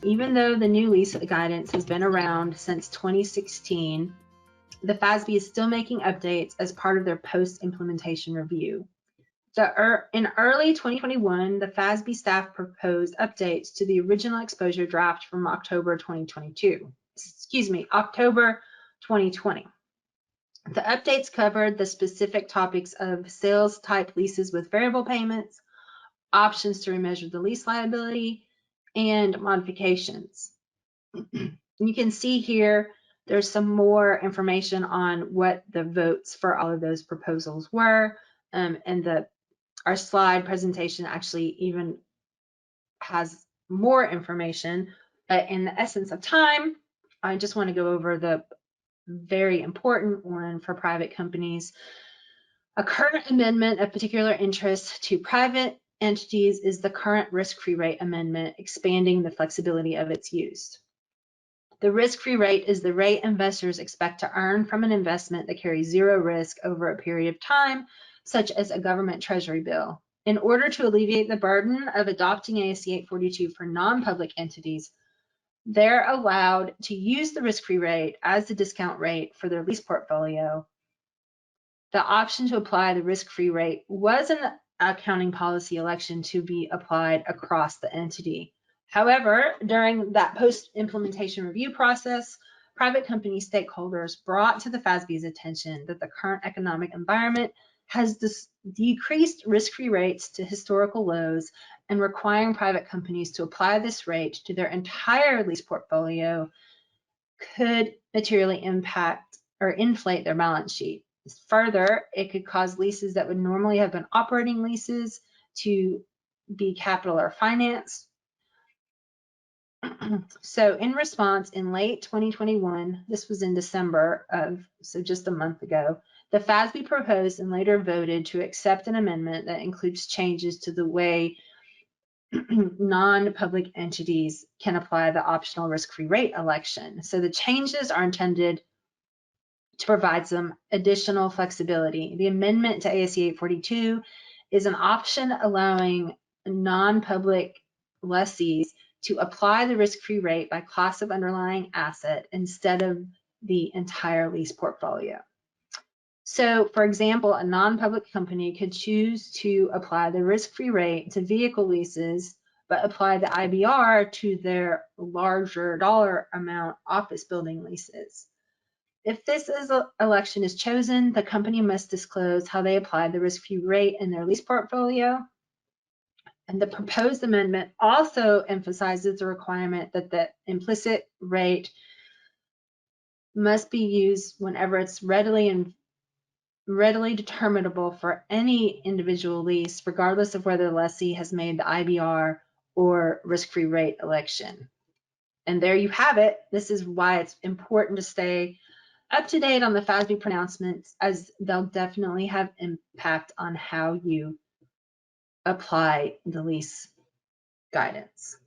Even though the new lease guidance has been around since 2016, the FASB is still making updates as part of their post-implementation review. In early 2021, the FASB staff proposed updates to the original exposure draft from October 2020. The updates covered the specific topics of sales type leases with variable payments, options to remeasure the lease liability, and modifications. You can see here there's some more information on what the votes for all of those proposals were, and our slide presentation actually even has more information, but in the essence of time, I just want to go over the very important one for private companies. A current amendment of particular interest to private entities is the current risk-free rate amendment, expanding the flexibility of its use. The risk-free rate is the rate investors expect to earn from an investment that carries zero risk over a period of time, such as a government treasury bill. In order to alleviate the burden of adopting ASC 842 for non-public entities, they're allowed to use the risk-free rate as the discount rate for their lease portfolio. The option to apply the risk-free rate was an accounting policy election to be applied across the entity. However, during that post-implementation review process, private company stakeholders brought to the FASB's attention that the current economic environment has decreased risk-free rates to historical lows, and requiring private companies to apply this rate to their entire lease portfolio could materially impact or inflate their balance sheet. Further, it could cause leases that would normally have been operating leases to be capital or finance. So in response, in late 2021, this was in December so just a month ago, the FASB proposed and later voted to accept an amendment that includes changes to the way non-public entities can apply the optional risk-free rate election. So the changes are intended to provide some additional flexibility. The amendment to ASC 842 is an option allowing non-public lessees to apply the risk-free rate by class of underlying asset instead of the entire lease portfolio. So, for example, a non-public company could choose to apply the risk-free rate to vehicle leases, but apply the IBR to their larger dollar amount office building leases. If this election is chosen, the company must disclose how they applied the risk-free rate in their lease portfolio. And the proposed amendment also emphasizes the requirement that the implicit rate must be used whenever it's readily determinable for any individual lease, regardless of whether the lessee has made the IBR or risk-free rate election. And there you have it. This is why it's important to stay up to date on the FASB pronouncements, as they'll definitely have impact on how you apply the lease guidance.